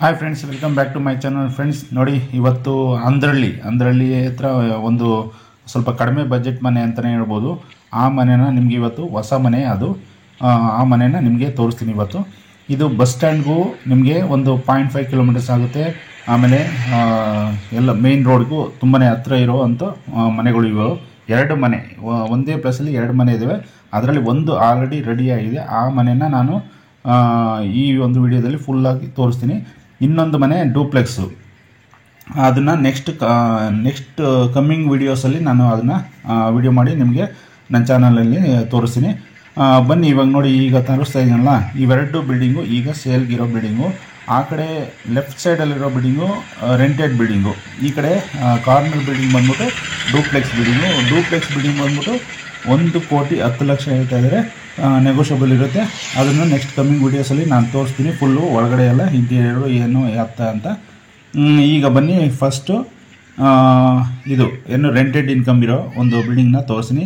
Hi friends, welcome back to my channel. Friends ನೋಡಿ, ಇವತ್ತು ಅಂದ್ರಳ್ಳಿ ಹತ್ರ ಒಂದು ಸ್ವಲ್ಪ ಕಡಿಮೆ ಬಜೆಟ್ ಮನೆ ಅಂತಲೇ ಹೇಳ್ಬೋದು. ಆ ಮನೆನ ನಿಮಗೆ ಇವತ್ತು ಹೊಸ ಮನೆ ಅದು ಆ ಮನೆನ ನಿಮಗೆ ತೋರಿಸ್ತೀನಿ. ಇವತ್ತು ಇದು ಬಸ್ ಸ್ಟ್ಯಾಂಡ್ಗೂ ನಿಮಗೆ ಒಂದು 0.5 ಕಿಲೋಮೀಟರ್ಸ್ ಆಗುತ್ತೆ. ಆಮೇಲೆ ಎಲ್ಲ ಮೇನ್ ರೋಡ್ಗೂ ತುಂಬಾ ಹತ್ತಿರ ಇರೋ ಅಂಥ ಮನೆಗಳು ಇವೆ. ಎರಡು ಮನೆ ಒಂದೇ ಪ್ಲೇಸಲ್ಲಿ ಎರಡು ಮನೆ ಇದ್ದಾವೆ. ಅದರಲ್ಲಿ ಒಂದು ಆಲ್ರೆಡಿ ರೆಡಿಯಾಗಿದೆ. ಆ ಮನೆನ ನಾನು ಈ ಒಂದು ವಿಡಿಯೋದಲ್ಲಿ ಫುಲ್ಲಾಗಿ ತೋರಿಸ್ತೀನಿ. ಇನ್ನೊಂದು ಮನೆ ಡೂಪ್ಲೆಕ್ಸು, ಅದನ್ನು ನೆಕ್ಸ್ಟ್ ಕಮ್ಮಿಂಗ್ ವೀಡಿಯೋಸಲ್ಲಿ ನಾನು ಅದನ್ನು ವಿಡಿಯೋ ಮಾಡಿ ನಿಮಗೆ ನನ್ನ ಚಾನಲಲ್ಲಿ ತೋರಿಸ್ತೀನಿ. ಬನ್ನಿ, ಇವಾಗ ನೋಡಿ, ಈಗ ತೋರಿಸ್ತಾ ಇದ್ದೀನಲ್ಲ, ಇವೆರಡು ಬಿಲ್ಡಿಂಗು ಈಗ ಸೇಲ್ಗಿರೋ ಬಿಲ್ಡಿಂಗು. ಆ ಕಡೆ ಲೆಫ್ಟ್ ಸೈಡಲ್ಲಿರೋ ಬಿಲ್ಡಿಂಗು ರೆಂಟೆಡ್ ಬಿಲ್ಡಿಂಗು. ಈ ಕಡೆ ಕಾರ್ನರ್ ಬಿಲ್ಡಿಂಗ್ ಬಂದ್ಬಿಟ್ಟು ಡೂಪ್ಲೆಕ್ಸ್ ಬಿಲ್ಡಿಂಗ್ ಬಂದ್ಬಿಟ್ಟು 1,10,00,000 ಹೇಳ್ತಾ ಇದ್ದಾರೆ. ನೆಗೋಷಿಯಬಲ್ ಇರುತ್ತೆ. ಅದನ್ನು ನೆಕ್ಸ್ಟ್ ಕಮ್ಮಿಂಗ್ ವೀಡಿಯೋಸಲ್ಲಿ ನಾನು ತೋರಿಸ್ತೀನಿ ಫುಲ್ಲು, ಒಳಗಡೆ ಎಲ್ಲ ಇಂಟೀರಿಯರು ಏನು ಅಂತ. ಈಗ ಬನ್ನಿ, ಫಸ್ಟು ಇದು ಏನು ರೆಂಟೆಡ್ ಇನ್ಕಮ್ ಇರೋ ಒಂದು ಬಿಲ್ಡಿಂಗ್ನ ತೋರಿಸ್ತೀನಿ.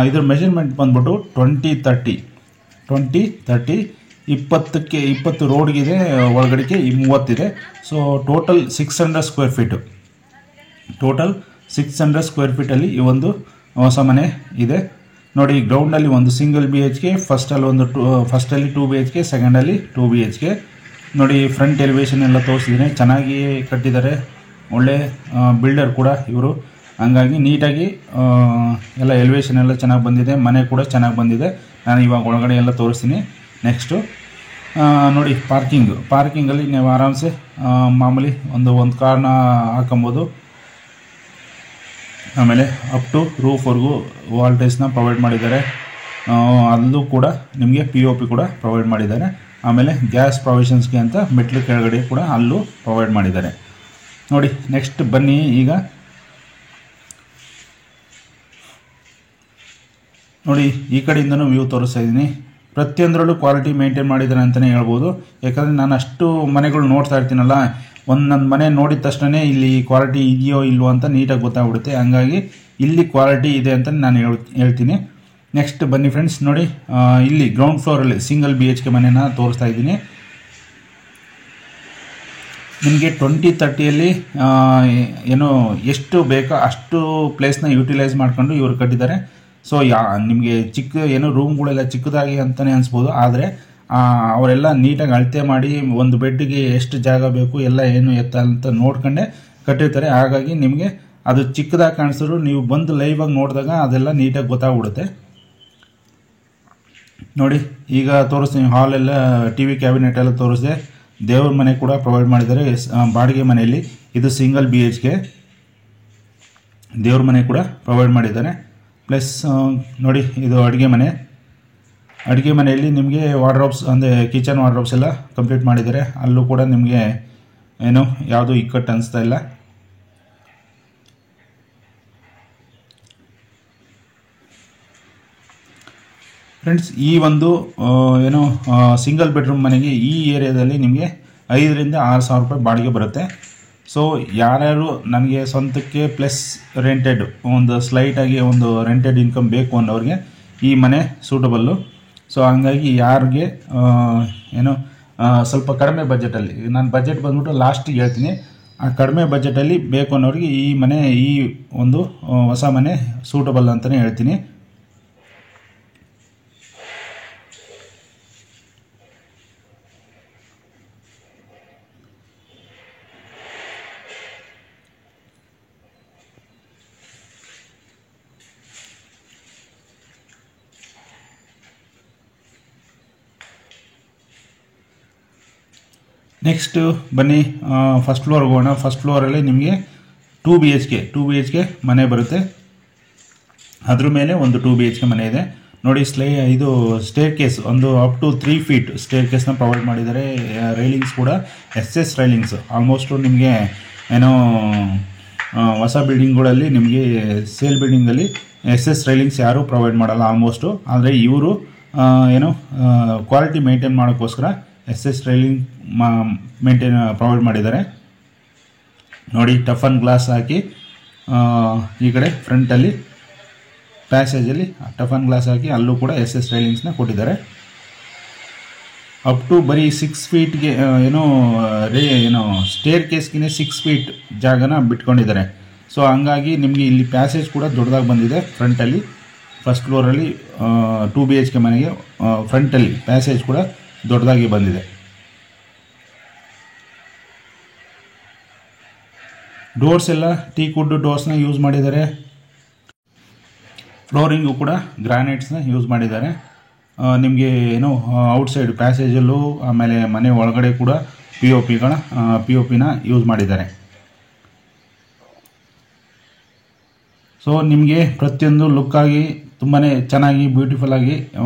ಇದ್ರ ಮೆಷರ್ಮೆಂಟ್ ಬಂದ್ಬಿಟ್ಟು 20-30 20 ರೋಡ್ಗಿದೆ, ಒಳಗಡೆಗೆ 30 so total 600 square feet. Total 600 square ಫೀಟಲ್ಲಿ ಈ ಒಂದು ಹೊಸ ಮನೆ ಇದೆ. ನೋಡಿ, ಗ್ರೌಂಡಲ್ಲಿ ಒಂದು ಸಿಂಗಲ್ BHK, ಫಸ್ಟಲ್ಲಿ 2 BHK, ಸೆಕೆಂಡಲ್ಲಿ 2 BHK. ನೋಡಿ, ಫ್ರಂಟ್ ಎಲಿವೇಶನ್ ಎಲ್ಲ ತೋರಿಸಿದ್ದೀನಿ. ಚೆನ್ನಾಗಿ ಕಟ್ಟಿದ್ದಾರೆ. ಒಳ್ಳೆ ಬಿಲ್ಡರ್ ಕೂಡ ಇವರು. ಹಂಗಾಗಿ ನೀಟಾಗಿ ಎಲ್ಲ ಎಲಿವೇಶನ್ ಎಲ್ಲ ಚೆನ್ನಾಗಿ ಬಂದಿದೆ. ಮನೆ ಕೂಡ ಚೆನ್ನಾಗಿ ಬಂದಿದೆ. ನಾನು ಇವಾಗ ಒಳಗಡೆ ಎಲ್ಲ ತೋರಿಸ್ತೀನಿ. ನೆಕ್ಸ್ಟು ನೋಡಿ, ಪಾರ್ಕಿಂಗಲ್ಲಿ ನೀವು ಆರಾಮ್ಸೆ ಮಾಮೂಲಿ ಒಂದು ಕಾರ್ನ ಹಾಕೊಬೋದು. ಆಮೇಲೆ ಅಪ್ ಟು ರೂಫ್ವರೆಗೂ ವಾಲ್ಟೇಜ್ನ ಪ್ರೊವೈಡ್ ಮಾಡಿದ್ದಾರೆ. ಅಲ್ಲೂ ಕೂಡ ನಿಮಗೆ POP ಕೂಡ ಪ್ರೊವೈಡ್ ಮಾಡಿದ್ದಾರೆ. ಆಮೇಲೆ ಗ್ಯಾಸ್ ಪ್ರೊವಿಷನ್ಸ್ಗೆ ಅಂತ ಮೆಟ್ಲು ಕೆಳಗಡೆ ಕೂಡ ಅಲ್ಲೂ ಪ್ರೊವೈಡ್ ಮಾಡಿದ್ದಾರೆ. ನೋಡಿ, ನೆಕ್ಸ್ಟ್ ಬನ್ನಿ. ಈಗ ನೋಡಿ, ಈ ಕಡೆಯಿಂದನೂ ವ್ಯೂ ತೋರಿಸ್ತಾ ಇದ್ದೀನಿ. ಪ್ರತಿಯೊಂದರಲ್ಲೂ ಕ್ವಾಲಿಟಿ ಮೇಂಟೈನ್ ಮಾಡಿದ್ದಾರೆ ಅಂತಲೇ ಹೇಳ್ಬೋದು. ಯಾಕಂದರೆ ನಾನು ಅಷ್ಟು ಮನೆಗಳು ನೋಡ್ತಾ ಇರ್ತೀನಲ್ಲ, ಒಂದೊಂದು ಮನೆ ನೋಡಿದ ತಕ್ಷಣ ಇಲ್ಲಿ ಕ್ವಾಲಿಟಿ ಇದೆಯೋ ಇಲ್ವೋ ಅಂತ ನೀಟಾಗಿ ಗೊತ್ತಾಗ್ಬಿಡುತ್ತೆ. ಹಂಗಾಗಿ ಇಲ್ಲಿ ಕ್ವಾಲಿಟಿ ಇದೆ ಅಂತ ನಾನು ಹೇಳ್ತೀನಿ. ನೆಕ್ಸ್ಟ್ ಬನ್ನಿ ಫ್ರೆಂಡ್ಸ್, ನೋಡಿ, ಇಲ್ಲಿ ಗ್ರೌಂಡ್ ಫ್ಲೋರಲ್ಲಿ ಸಿಂಗಲ್ BHK ಮನೆನ ತೋರಿಸ್ತಾ ಇದ್ದೀನಿ. ನಿಮಗೆ 20-30ಯಲ್ಲಿ ಏನೋ ಎಷ್ಟು ಬೇಕೋ ಅಷ್ಟು ಪ್ಲೇಸ್ನ ಯೂಟಿಲೈಸ್ ಮಾಡ್ಕೊಂಡು ಇವರು ಕಟ್ಟಿದ್ದಾರೆ. ಸೊ ನಿಮಗೆ ಏನೋ ರೂಮ್ಗಳೆಲ್ಲ ಚಿಕ್ಕದಾಗಿ ಅಂತಲೇ ಅನಿಸ್ಬೋದು. ಆದರೆ ಅವರೆಲ್ಲ ನೀಟಾಗಿ ಅಳತೆ ಮಾಡಿ ಒಂದು ಬೆಡ್ಗೆ ಎಷ್ಟು ಜಾಗ ಬೇಕು ಎಲ್ಲ ಏನು ಎತ್ತ ಅಂತ ನೋಡ್ಕೊಂಡೆ ಕಟ್ಟಿರ್ತಾರೆ. ಹಾಗಾಗಿ ನಿಮಗೆ ಅದು ಚಿಕ್ಕದಾಗಿ ಕಾಣಿಸಿದ್ರು ನೀವು ಬಂದು ಲೈವಾಗಿ ನೋಡಿದಾಗ ಅದೆಲ್ಲ ನೀಟಾಗಿ ಗೊತ್ತಾಗ್ಬಿಡುತ್ತೆ. ನೋಡಿ, ಈಗ ತೋರಿಸ್ತೀನಿ. ಹಾಲೆಲ್ಲ TV ಕ್ಯಾಬಿನೆಟ್ ಎಲ್ಲ ತೋರಿಸಿದೆ. ದೇವ್ರ ಮನೆ ಕೂಡ ಪ್ರೊವೈಡ್ ಮಾಡಿದ್ದಾರೆ ಬಾಡಿಗೆ ಮನೆಯಲ್ಲಿ. ಇದು ಸಿಂಗಲ್ BHK ದೇವ್ರ ಮನೆ ಕೂಡ ಪ್ರೊವೈಡ್ ಮಾಡಿದ್ದಾರೆ. ಪ್ಲಸ್ ನೋಡಿ, ಇದು ಅಡುಗೆ ಮನೆಯಲ್ಲಿ ನಿಮಗೆ ವಾರ್ಡ್ರೋಬ್ಸ್ ಅಂದರೆ ಕಿಚನ್ ವಾರ್ಡ್ರೋಬ್ಸ್ ಎಲ್ಲ ಕಂಪ್ಲೀಟ್ ಮಾಡಿದ್ದಾರೆ. ಅಲ್ಲೂ ಕೂಡ ನಿಮಗೆ ಏನು ಯಾವುದು ಇಕ್ಕಟ್ಟು ಅನಿಸ್ತಾ ಇಲ್ಲ. ಫ್ರೆಂಡ್ಸ್, ಈ ಒಂದು ಏನು ಸಿಂಗಲ್ ಬೆಡ್ರೂಮ್ ಮನೆಗೆ ಈ ಏರಿಯಾದಲ್ಲಿ ನಿಮಗೆ 5,000-6,000 ರೂಪಾಯಿ ಬಾಡಿಗೆ ಬರುತ್ತೆ. ಸೊ ಯಾರ್ಯಾರು ನನಗೆ ಸ್ವಂತಕ್ಕೆ ಪ್ಲಸ್ ರೆಂಟೆಡ್ ಒಂದು ಸ್ಲೈಟಾಗಿ ಒಂದು ರೆಂಟೆಡ್ ಇನ್ಕಮ್ ಬೇಕು ಅನ್ನೋರಿಗೆ ಈ ಮನೆ ಸೂಟಬಲ್ಲು. ಸೊ ಹಂಗಾಗಿ ಯಾರಿಗೆ ಏನು ಸ್ವಲ್ಪ ಕಡಿಮೆ ಬಜೆಟಲ್ಲಿ, ನಾನು ಬಜೆಟ್ ಬಂದ್ಬಿಟ್ಟು ಲಾಸ್ಟಿಗೆ ಹೇಳ್ತೀನಿ, ಆ ಕಡಿಮೆ ಬಜೆಟಲ್ಲಿ ಬೇಕು ಅನ್ನೋರಿಗೆ ಈ ಒಂದು ಹೊಸ ಮನೆ ಸೂಟಬಲ್ ಅಂತಲೇ ಹೇಳ್ತೀನಿ. ನೆಕ್ಸ್ಟ್ ಬನ್ನಿ, ಫಸ್ಟ್ ಫ್ಲೋರ್ಗೆ ಹೋಗೋಣ. ಫಸ್ಟ್ ಫ್ಲೋರಲ್ಲಿ ನಿಮಗೆ 2 BHK ಮನೆ ಬರುತ್ತೆ. ಅದ್ರ ಮೇಲೆ ಒಂದು 2 BHK ಮನೆ ಇದೆ. ನೋಡಿ, ಇದು ಸ್ಟೇರ್ ಕೇಸ್ ಒಂದು ಅಪ್ ಟು 3 ಫೀಟ್ ಸ್ಟೇರ್ ಕೇಸ್ನ ಪ್ರೊವೈಡ್ ಮಾಡಿದ್ದಾರೆ. ರೈಲಿಂಗ್ಸ್ ಕೂಡ SS ರೈಲಿಂಗ್ಸ್. ಆಲ್ಮೋಸ್ಟು ನಿಮಗೆ ಏನೋ ಹೊಸ ಬಿಲ್ಡಿಂಗ್ಗಳಲ್ಲಿ ನಿಮಗೆ ಸೇಲ್ ಬಿಲ್ಡಿಂಗಲ್ಲಿ SS ರೈಲಿಂಗ್ಸ್ ಯಾರೂ ಪ್ರೊವೈಡ್ ಮಾಡಲ್ಲ ಆಲ್ಮೋಸ್ಟು. ಆದರೆ ಇವರು ಏನೋ ಕ್ವಾಲಿಟಿ ಮೇಂಟೈನ್ ಮಾಡೋಕ್ಕೋಸ್ಕರ SS ರೈಲಿಂಗ್ ಪ್ರೊವೈಡ್ ಮಾಡಿದ್ದಾರೆ. ನೋಡಿ, ಟಫನ್ ಗ್ಲಾಸ್ ಹಾಕಿ ಈ ಕಡೆ ಫ್ರಂಟಲ್ಲಿ ಪ್ಯಾಸೇಜಲ್ಲಿ ಟಫನ್ ಗ್ಲಾಸ್ ಹಾಕಿ ಅಲ್ಲೂ ಕೂಡ SS ರೈಲಿಂಗ್ಸ್ನ ಕೊಟ್ಟಿದ್ದಾರೆ. ಅಪ್ ಟು ಬರೀ 6 ಫೀಟ್ಗೆ ಏನೋ ಸ್ಟೇರ್ ಕೇಸ್ಗೆ 6 ಫೀಟ್ ಜಾಗನ ಬಿಟ್ಕೊಂಡಿದ್ದಾರೆ. ಸೊ ಹಂಗಾಗಿ ನಿಮಗೆ ಇಲ್ಲಿ ಪ್ಯಾಸೇಜ್ ಕೂಡ ದೊಡ್ಡದಾಗಿ ಬಂದಿದೆ. ಫ್ರಂಟಲ್ಲಿ ಫಸ್ಟ್ ಫ್ಲೋರಲ್ಲಿ 2 BHK ಮನೆಗೆ ಫ್ರಂಟಲ್ಲಿ ಪ್ಯಾಸೇಜ್ ಕೂಡ ದೊಡ್ಡದಾಗಿ ಬಂದಿದೆ. ಡೋರ್ಸ್ ಎಲ್ಲ ಟೀಕ್ ವುಡ್ ಡೋರ್ಸ್ನ ಯೂಸ್ ಮಾಡಿದ್ದಾರೆ. ಫ್ಲೋರಿಂಗು ಕೂಡ ಗ್ರಾನೈಟ್ಸ್ನ ಯೂಸ್ ಮಾಡಿದ್ದಾರೆ. ನಿಮಗೆ ಔಟ್ಸೈಡ್ ಪ್ಯಾಸೇಜಲ್ಲೂ ಆಮೇಲೆ ಮನೆ ಒಳಗಡೆ ಕೂಡ POPನ ಯೂಸ್ ಮಾಡಿದ್ದಾರೆ. ಸೊ ನಿಮಗೆ ಪ್ರತಿಯೊಂದು ಲುಕ್ಕಾಗಿ ತುಂಬಾ ಚೆನ್ನಾಗಿ ಬ್ಯೂಟಿಫುಲ್ಲಾಗಿ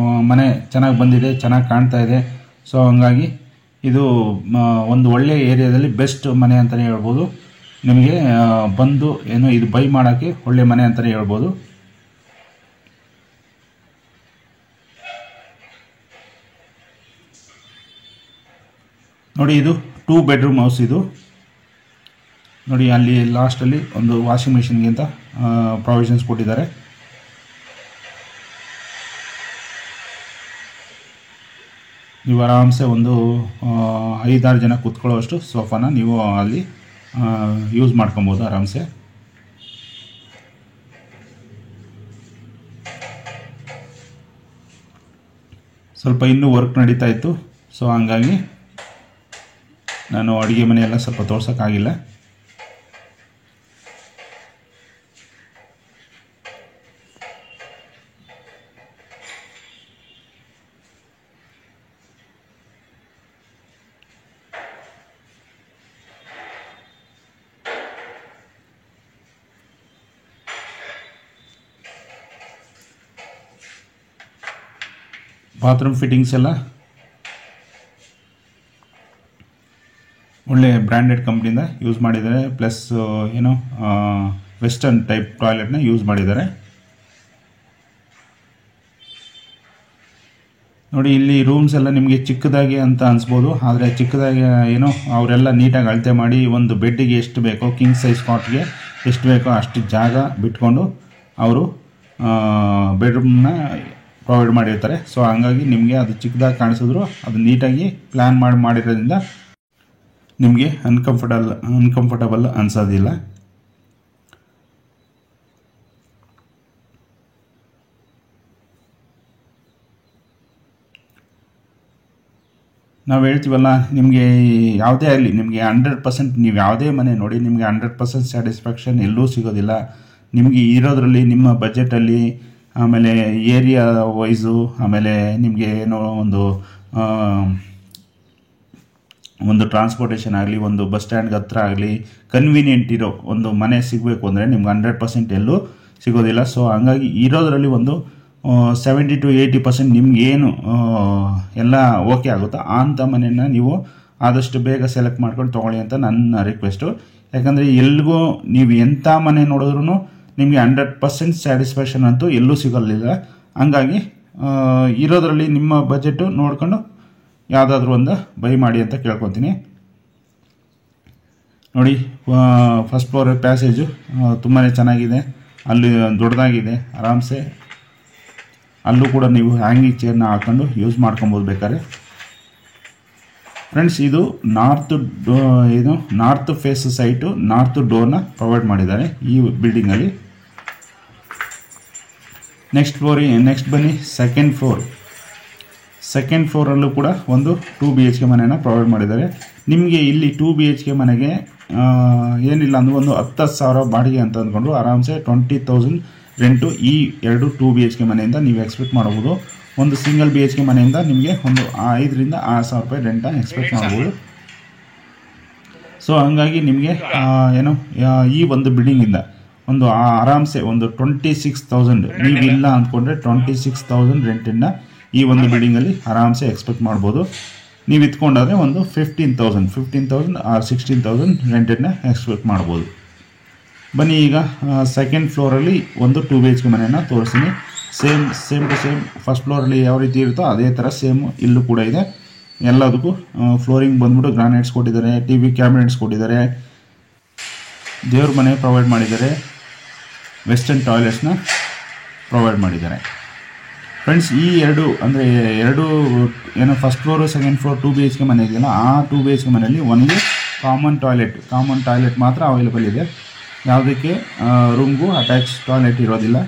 ಮನೆ ಚೆನ್ನಾಗಿ ಬಂದಿದೆ, ಚೆನ್ನಾಗಿ ಕಾಣ್ತಾ ಇದೆ. ಸೊ ಹಂಗಾಗಿ ಇದು ಒಂದು ಒಳ್ಳೆಯ ಏರಿಯಾದಲ್ಲಿ ಬೆಸ್ಟ್ ಮನೆ ಅಂತಲೇ ಹೇಳ್ಬೋದು. ನಿಮಗೆ ಬಂದು ಇದು ಬೈ ಮಾಡೋಕ್ಕೆ ಒಳ್ಳೆ ಮನೆ ಅಂತಲೇ ಹೇಳ್ಬೋದು. ನೋಡಿ, ಇದು 2 ಬೆಡ್ರೂಮ್ ಹೌಸ್. ಇದು ನೋಡಿ, ಅಲ್ಲಿ ಲಾಸ್ಟಲ್ಲಿ ಒಂದು ವಾಷಿಂಗ್ ಮಿಷಿನ್ಗೆ ಅಂತ ಪ್ರಾವಿಷನ್ಸ್ ಕೊಟ್ಟಿದ್ದಾರೆ. ನೀವು ಆರಾಮ್ಸೆ ಒಂದು 5-6 ಜನ ಕೂತ್ಕೊಳ್ಳೋಷ್ಟು ಸೋಫಾನ ನೀವು ಅಲ್ಲಿ ಯೂಸ್ ಮಾಡ್ಕೊಬೋದು ಆರಾಮ್ಸೆ. ಸ್ವಲ್ಪ ಇನ್ನೂ ವರ್ಕ್ ನಡೀತಾ ಇತ್ತು. ಸೊ ಹಂಗಾಗಿ ನಾನು ಅಡುಗೆ ಮನೆಯೆಲ್ಲ ಸ್ವಲ್ಪ ತೋರ್ಸೋಕ್ಕಾಗಿಲ್ಲ. ಬಾತ್ರೂಮ್ ಫಿಟ್ಟಿಂಗ್ಸ್ ಎಲ್ಲ ಒಳ್ಳೆ ಬ್ರ್ಯಾಂಡೆಡ್ ಕಂಪ್ನಿಯಿಂದ ಯೂಸ್ ಮಾಡಿದ್ದಾರೆ. ಪ್ಲಸ್ ವೆಸ್ಟರ್ನ್ ಟೈಪ್ ಟಾಯ್ಲೆಟ್ನ ಯೂಸ್ ಮಾಡಿದ್ದಾರೆ. ನೋಡಿ, ಇಲ್ಲಿ ರೂಮ್ಸ್ ಎಲ್ಲ ನಿಮಗೆ ಚಿಕ್ಕದಾಗಿ ಅಂತ ಅನಿಸ್ಬೋದು. ಆದರೆ ಚಿಕ್ಕದಾಗಿ ಅವರೆಲ್ಲ ನೀಟಾಗಿ ಅಳತೆ ಮಾಡಿ ಒಂದು ಬೆಡ್ಡಿಗೆ ಎಷ್ಟು ಬೇಕೋ, ಕಿಂಗ್ ಸೈಜ್ ಕಾಟ್ಗೆ ಎಷ್ಟು ಬೇಕೋ ಅಷ್ಟು ಜಾಗ ಬಿಟ್ಕೊಂಡು ಅವರು ಬೆಡ್ರೂಮ್ನ ಪ್ರೊವೈಡ್ ಮಾಡಿರ್ತಾರೆ. ಸೊ ಹಂಗಾಗಿ ನಿಮಗೆ ಅದು ಚಿಕ್ಕದಾಗಿ ಕಾಣಿಸಿದ್ರು ಅದು ನೀಟಾಗಿ ಪ್ಲ್ಯಾನ್ ಮಾಡಿರೋದ್ರಿಂದ ನಿಮಗೆ ಅನ್ಕಂಫರ್ಟಬಲ್ ಅನಿಸೋದಿಲ್ಲ. ನಾವು ಹೇಳ್ತೀವಲ್ಲ, ನಿಮಗೆ ಯಾವುದೇ ಆಗಲಿ, ನಿಮಗೆ 100% ನೀವು ಯಾವುದೇ ಮನೆ ನೋಡಿ, ನಿಮಗೆ 100% ಸ್ಯಾಟಿಸ್ಫ್ಯಾಕ್ಷನ್ ಎಲ್ಲೂ ಸಿಗೋದಿಲ್ಲ. ನಿಮಗೆ ಇರೋದ್ರಲ್ಲಿ ನಿಮ್ಮ ಬಜೆಟಲ್ಲಿ, ಆಮೇಲೆ ಏರಿಯಾ ವೈಸು, ಆಮೇಲೆ ನಿಮಗೆ ಒಂದು ಟ್ರಾನ್ಸ್ಪೋರ್ಟೇಷನ್ ಆಗಲಿ, ಒಂದು ಬಸ್ ಸ್ಟ್ಯಾಂಡ್ಗೆ ಹತ್ರ ಆಗಲಿ ಕನ್ವೀನಿಯೆಂಟ್ ಇರೋ ಒಂದು ಮನೆ ಸಿಗಬೇಕು ಅಂದರೆ ನಿಮ್ಗೆ 100% ಎಲ್ಲೂ ಸಿಗೋದಿಲ್ಲ. ಸೊ ಹಂಗಾಗಿ ಇರೋದರಲ್ಲಿ ಒಂದು 70 to 80% ನಿಮ್ಗೇನು ಎಲ್ಲ ಓಕೆ ಆಗುತ್ತೋ ಅಂಥ ಮನೆಯನ್ನು ನೀವು ಆದಷ್ಟು ಬೇಗ ಸೆಲೆಕ್ಟ್ ಮಾಡ್ಕೊಂಡು ತೊಗೊಳ್ಳಿ ಅಂತ ನನ್ನ ರಿಕ್ವೆಸ್ಟು. ಯಾಕಂದರೆ ಎಲ್ಲಿಗೂ ನೀವು ಎಂಥ ಮನೆ ನೋಡಿದ್ರೂ ನಿಮಗೆ 100% ಸ್ಯಾಟಿಸ್ಫ್ಯಾಕ್ಷನ್ ಅಂತೂ ಎಲ್ಲೂ ಸಿಗೋಲ್ಲ. ಹಂಗಾಗಿ ಇರೋದರಲ್ಲಿ ನಿಮ್ಮ ಬಜೆಟು ನೋಡ್ಕೊಂಡು ಯಾವುದಾದ್ರೂ ಒಂದು ಬೈ ಮಾಡಿ ಅಂತ ಕೇಳ್ಕೊತೀನಿ. ನೋಡಿ, ಫಸ್ಟ್ ಫ್ಲೋರ್ ಪ್ಯಾಸೇಜು ತುಂಬಾ ಚೆನ್ನಾಗಿದೆ. ಅಲ್ಲಿ ದೊಡ್ಡದಾಗಿದೆ. ಆರಾಮ್ಸೆ ಅಲ್ಲೂ ಕೂಡ ನೀವು ಹ್ಯಾಂಗಿಂಗ್ ಚೇರ್ನ ಹಾಕೊಂಡು ಯೂಸ್ ಮಾಡ್ಕೊಬೋದು ಬೇಕಾದ್ರೆ. ಫ್ರೆಂಡ್ಸ್, ಇದು ನಾರ್ತ್ ಫೇಸ್ ಸೈಟು, ನಾರ್ತ್ ಡೋರ್ನ ಪ್ರೊವೈಡ್ ಮಾಡಿದ್ದಾರೆ ಈ ಬಿಲ್ಡಿಂಗಲ್ಲಿ. ನೆಕ್ಸ್ಟ್ ಬನ್ನಿ ಸೆಕೆಂಡ್ ಫ್ಲೋರಲ್ಲೂ ಕೂಡ ಒಂದು 2 BHK ಮನೆಯನ್ನು ಪ್ರೊವೈಡ್ ಮಾಡಿದ್ದಾರೆ. ನಿಮಗೆ ಇಲ್ಲಿ 2 BHK ಮನೆಗೆ ಏನಿಲ್ಲ ಅಂದ್ರೆ ಒಂದು 10,000 ಬಾಡಿಗೆ ಅಂತ ಅಂದ್ಕೊಂಡು ಆರಾಮ್ಸೆ 20,000 ರೆಂಟು ಈ 2 BHK ಮನೆಯಿಂದ ನೀವು ಎಕ್ಸ್ಪೆಕ್ಟ್ ಮಾಡಬಹುದು. ಒಂದು ಸಿಂಗಲ್ BHK ಮನೆಯಿಂದ ನಿಮಗೆ ಒಂದು 5,000 to 6,000 ರೂಪಾಯಿ ರೆಂಟನ್ನು ಎಕ್ಸ್ಪೆಕ್ಟ್ ಮಾಡ್ಬೋದು. ಸೊ ಹಂಗಾಗಿ ನಿಮಗೆ ಈ ಒಂದು ಬಿಲ್ಡಿಂಗಿಂದ ಒಂದು ಆರಾಮ್ಸೆ ಒಂದು 26,000 ನೀವಿಲ್ಲ ಅಂದ್ಕೊಂಡ್ರೆ 26,000 ರೆಂಟನ್ನು ಈ ಒಂದು ಬಿಲ್ಡಿಂಗಲ್ಲಿ ಆರಾಮ್ಸೆ ಎಕ್ಸ್ಪೆಕ್ಟ್ ಮಾಡ್ಬೋದು. ನೀವು ಇತ್ಕೊಂಡಾದರೆ ಒಂದು 15,000 ಆರ್ 16,000 ರೆಂಟನ್ನು ಎಕ್ಸ್ಪೆಕ್ಟ್ ಮಾಡ್ಬೋದು. ಬನ್ನಿ, ಈಗ ಸೆಕೆಂಡ್ ಫ್ಲೋರಲ್ಲಿ ಒಂದು 2 BHK ಮನೆಯನ್ನು ತೋರಿಸ್ತೀನಿ. ಸೇಮ್ ಟು ಸೇಮ್ ಫಸ್ಟ್ ಫ್ಲೋರಲ್ಲಿ ಯಾವ ರೀತಿ ಇರುತ್ತೋ ಅದೇ ಥರ ಸೇಮ್ ಇಲ್ಲೂ ಕೂಡ ಇದೆ. ಎಲ್ಲದಕ್ಕೂ ಫ್ಲೋರಿಂಗ್ ಬಂದ್ಬಿಟ್ಟು ಗ್ರಾನೈಟ್ಸ್ ಕೊಟ್ಟಿದ್ದಾರೆ, TV ಕ್ಯಾಬಿನೆಟ್ಸ್ ಕೊಟ್ಟಿದ್ದಾರೆ, ದೇವ್ರ ಮನೆ ಪ್ರೊವೈಡ್ ಮಾಡಿದ್ದಾರೆ, ವೆಸ್ಟರ್ನ್ ಟಾಯ್ಲೆಟ್ಸ್ನ ಪ್ರೊವೈಡ್ ಮಾಡಿದ್ದಾರೆ. ಫ್ರೆಂಡ್ಸ್ ಈ ಎರಡು ಏನೋ first floor second floor 2 BHK ಮನೆ ಇದೆಯಲ್ಲ, ಆ 2 BHK ಮನೆಯಲ್ಲಿ ಓನ್ಲಿ ಕಾಮನ್ ಟಾಯ್ಲೆಟ್ ಮಾತ್ರ ಅವೈಲೇಬಲ್ ಇದೆ. ಯಾವುದಕ್ಕೆ ರೂಮ್ಗೂ ಅಟ್ಯಾಚ್ ಟಾಯ್ಲೆಟ್ ಇರೋದಿಲ್ಲ.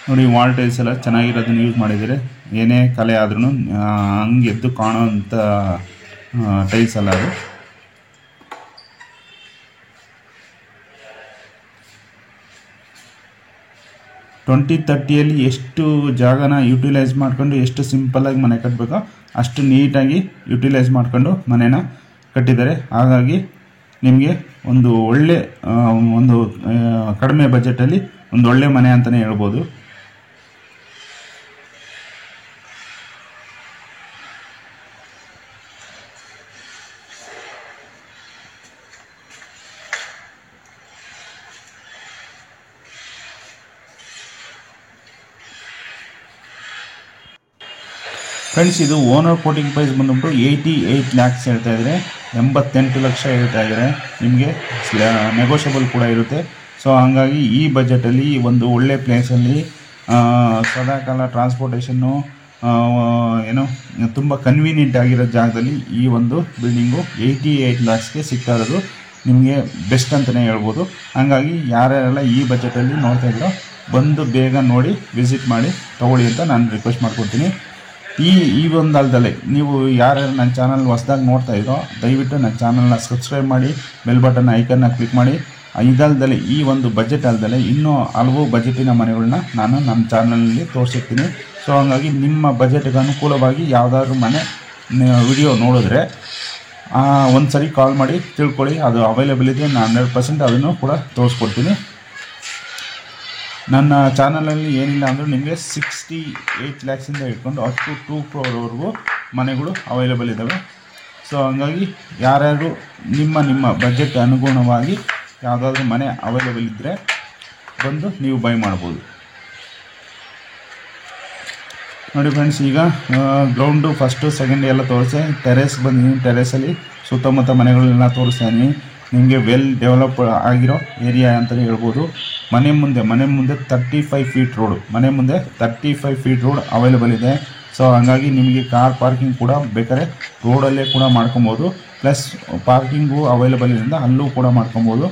ನೋಡಿ, ವಾಲ್ ಟೈಲ್ಸ್ ಎಲ್ಲ ಚೆನ್ನಾಗಿರೋದನ್ನು ಯೂಸ್ ಮಾಡಿದರೆ, ಏನೇ ಕಲೆ ಆದ್ರೂ ಹಂಗೆ ಎದ್ದು ಕಾಣೋವಂಥ ಟೈಲ್ಸ್ ಅಲ್ಲ ಅದು. ಟ್ವೆಂಟಿ 30ಯಲ್ಲಿ ಎಷ್ಟು ಜಾಗನ ಯುಟಿಲೈಸ್ ಮಾಡ್ಕೊಂಡು ಎಷ್ಟು ಸಿಂಪಲ್ಲಾಗಿ ಮನೆ ಕಟ್ಟಬೇಕೋ ಅಷ್ಟು ನೀಟಾಗಿ ಯುಟಿಲೈಸ್ ಮಾಡ್ಕೊಂಡು ಮನೇನ ಕಟ್ಟಿದ್ದಾರೆ. ಹಾಗಾಗಿ ನಿಮಗೆ ಒಂದು ಒಳ್ಳೆ ಕಡಿಮೆ ಬಜೆಟಲ್ಲಿ ಒಂದು ಒಳ್ಳೆ ಮನೆ ಅಂತಲೇ ಹೇಳ್ಬೋದು. ಫ್ರೆಂಡ್ಸ್, ಇದು ಓನರ್ ಕೋಟಿಂಗ್ ಪ್ರೈಸ್ ಬಂದುಬಿಟ್ಟು 88 lakhs ಹೇಳ್ತಾ ಇದ್ದಾರೆ, 88 ಲಕ್ಷ ಹೇಳ್ತಾ ಇದ್ದಾರೆ. ನಿಮಗೆ ನೆಗೋಷಿಯಬಲ್ ಕೂಡ ಇರುತ್ತೆ. ಸೊ ಹಾಗಾಗಿ ಈ ಬಜೆಟಲ್ಲಿ ಒಂದು ಒಳ್ಳೆ ಪ್ಲೇಸಲ್ಲಿ ಸದಾಕಾಲ ಟ್ರಾನ್ಸ್ಪೋರ್ಟೇಷನ್ನು ಏನೋ ತುಂಬ ಕನ್ವೀನಿಯೆಂಟ್ ಆಗಿರೋ ಜಾಗದಲ್ಲಿ ಈ ಒಂದು ಬಿಲ್ಡಿಂಗು 88 lakhsಗೆ ಸಿಗ್ತಾ ಇರೋದು ನಿಮಗೆ ಬೆಸ್ಟ್ ಅಂತಲೇ ಹೇಳ್ಬೋದು. ಹಾಗಾಗಿ ಯಾರ್ಯಾರೆಲ್ಲ ಈ ಬಜೆಟಲ್ಲಿ ನೋಡ್ತಾ ಇದ್ದರೋ ಬಂದು ಬೇಗ ನೋಡಿ ವಿಸಿಟ್ ಮಾಡಿ ತೊಗೊಳ್ಳಿ ಅಂತ ನಾನು ರಿಕ್ವೆಸ್ಟ್ ಮಾಡ್ಕೊಡ್ತೀನಿ. ಈ ಒಂದು ಅಲ್ದಲ್ಲೇ ನೀವು ಯಾರ್ಯಾರು ನನ್ನ ಚಾನಲ್ ಹೊಸ್ದಾಗಿ ನೋಡ್ತಾ ಇದ್ರೋ ದಯವಿಟ್ಟು ನನ್ನ ಚಾನಲ್ನ ಸಬ್ಸ್ಕ್ರೈಬ್ ಮಾಡಿ, ಬೆಲ್ ಬಟನ್ ಐಕನ್ನ ಕ್ಲಿಕ್ ಮಾಡಿ. ಇದಲ್ದಲೆ ಈ ಒಂದು ಬಜೆಟ್ ಅಲ್ದಲೆ ಇನ್ನೂ ಹಲವು ಬಜೆಟಿನ ಮನೆಗಳನ್ನ ನಾನು ನಮ್ಮ ಚಾನಲಲ್ಲಿ ತೋರಿಸಿರ್ತೀನಿ. ಸೊ ಹಾಗಾಗಿ ನಿಮ್ಮ ಬಜೆಟ್ಗೆ ಅನುಕೂಲವಾಗಿ ಯಾವುದಾದ್ರೂ ಮನೆ ವಿಡಿಯೋ ನೋಡಿದ್ರೆ ಒಂದು ಸರಿ ಕಾಲ್ ಮಾಡಿ ತಿಳ್ಕೊಳ್ಳಿ. ಅದು ಅವೈಲೇಬಲ್ ಇದೆ, ನಾನು 100% ಅದನ್ನು ಕೂಡ ತೋರಿಸ್ಕೊಡ್ತೀನಿ. ನನ್ನ ಚಾನಲಲ್ಲಿ ಏನಿಲ್ಲ ಅಂದರೂ ನಿಮಗೆ 68 lakhs ಇಟ್ಕೊಂಡು ಅಪ್ ಟು 2 crore ಮನೆಗಳು ಅವೈಲೇಬಲ್ ಇದ್ದಾವೆ. ಸೊ ಹಾಗಾಗಿ ಯಾರ್ಯಾರು ನಿಮ್ಮ ಬಜೆಟ್ ಅನುಗುಣವಾಗಿ ಯಾವುದಾದ್ರೂ ಮನೆ ಅವೈಲೇಬಲ್ ಇದ್ದರೆ ಬಂದು ನೀವು ಬೈ ಮಾಡ್ಬೋದು. ನೋಡಿ ಫ್ರೆಂಡ್ಸ್, ಈಗ ಗ್ರೌಂಡು ಫಸ್ಟು ಸೆಕೆಂಡ್ ಎಲ್ಲ ತೋರಿಸಿ ಟೆರೇಸ್ ಬಂದಿದ್ದೀನಿ. ಟೆರೇಸಲ್ಲಿ ಸುತ್ತಮುತ್ತ ಮನೆಗಳನ್ನೆಲ್ಲ ತೋರಿಸ್ತಾ ಇದ್ದೀನಿ. ನಿಮಗೆ ವೆಲ್ ಡೆವಲಪ್ ಆಗಿರೋ ಏರಿಯಾ ಅಂತಲೇ ಹೇಳ್ಬೋದು. ಮನೆ ಮುಂದೆ 35 feet ರೋಡು, ಮನೆ ಮುಂದೆ 35 feet ರೋಡ್ ಅವೈಲೇಬಲ್ ಇದೆ. ಸೊ ಹಾಗಾಗಿ ನಿಮಗೆ ಕಾರ್ ಪಾರ್ಕಿಂಗ್ ಕೂಡ ಬೇಕಾದ್ರೆ ರೋಡಲ್ಲೇ ಕೂಡ ಮಾಡ್ಕೊಬೋದು. ಪ್ಲಸ್ ಪಾರ್ಕಿಂಗು ಅವೈಲೇಬಲ್ ಇರೋದ್ರಿಂದ ಅಲ್ಲೂ ಕೂಡ ಮಾಡ್ಕೊಬೋದು.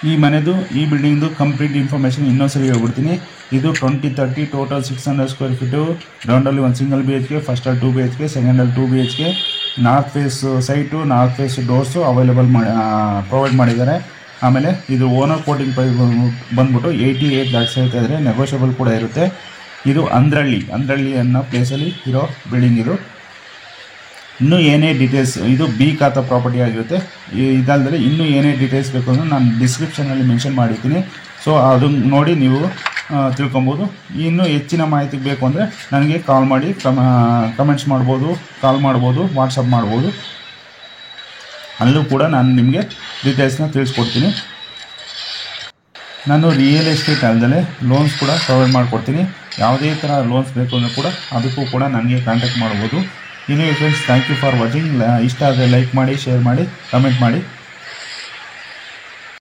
ಈ ಬಿಲ್ಡಿಂಗ್ದು ಕಂಪ್ಲೀಟ್ ಇನ್ಫಾರ್ಮೇಷನ್ ಇನ್ನೊಂದ್ಸರಿ ಹೇಳ್ಬಿಡ್ತೀನಿ. ಇದು 20-30 ಟೋಟಲ್ 600 square feet. ಗ್ರೌಂಡಲ್ಲಿ ಒಂದು ಸಿಂಗಲ್ BHK, ಫಸ್ಟಲ್ಲಿ 2 BHK, ಸೆಕೆಂಡಲ್ಲಿ 2 BHK. North face site, north face doors available provide ಮಾಡಿದ್ದಾರೆ. ಆಮೇಲೆ ಇದು ಓನರ್ ಕೋಟಿಂಗ್ ಪ್ರೈಸ್ ಬಂದ್ಬಿಟ್ಟು 88 lakhs ಹೇಳ್ತಾ ಇದ್ದಾರೆ, ನೆಗೋಷಿಯಬಲ್ ಕೂಡ ಇರುತ್ತೆ. ಇದು ಅಂದ್ರಳ್ಳಿ ಅನ್ನೋ ಪ್ಲೇಸಲ್ಲಿ ಇರೋ ಬಿಲ್ಡಿಂಗ್ ಇದು. ಇನ್ನೂ ಏನೇ ಡೀಟೇಲ್ಸ್, ಇದು ಬಿ ಖಾತಾ ಪ್ರಾಪರ್ಟಿ ಆಗಿರುತ್ತೆ. ಇದಲ್ಲದೆ ಇನ್ನೂ ಏನೇ ಡೀಟೇಲ್ಸ್ ಬೇಕು ಅಂದರೆ ನಾನು ಡಿಸ್ಕ್ರಿಪ್ಷನಲ್ಲಿ ಮೆನ್ಷನ್ ಮಾಡಿರ್ತೀನಿ. ಸೊ ಅದು ನೋಡಿ ನೀವು ತಿಳ್ಕೊಬೋದು. ಇನ್ನೂ ಹೆಚ್ಚಿನ ಮಾಹಿತಿ ಬೇಕು ಅಂದರೆ ನನಗೆ ಕಾಲ್ ಮಾಡಿ ಕಮೆಂಟ್ಸ್ ಮಾಡ್ಬೋದು, ಕಾಲ್ ಮಾಡ್ಬೋದು, ವಾಟ್ಸಪ್ ಮಾಡ್ಬೋದು. ಅಲ್ಲೂ ಕೂಡ ನಾನು ನಿಮಗೆ ಡೀಟೇಲ್ಸ್ನ ತಿಳಿಸ್ಕೊಡ್ತೀನಿ. ನಾನು ರಿಯಲ್ ಎಸ್ಟೇಟ್ ಅಲ್ಲದೆ ಲೋನ್ಸ್ ಕೂಡ ಪ್ರೊವೈಡ್ ಮಾಡಿಕೊಡ್ತೀನಿ. ಯಾವುದೇ ಥರ ಲೋನ್ಸ್ ಬೇಕು ಅಂದರೆ ಕೂಡ ಅದಕ್ಕೂ ಕೂಡ ನನಗೆ ಕಾಂಟ್ಯಾಕ್ಟ್ ಮಾಡ್ಬೋದು. Friends, thank you for watching. ಇಷ್ಟ ಆದರೆ ಲೈಕ್ ಮಾಡಿ, ಶೇರ್ ಮಾಡಿ, ಕಮೆಂಟ್ ಮಾಡಿ.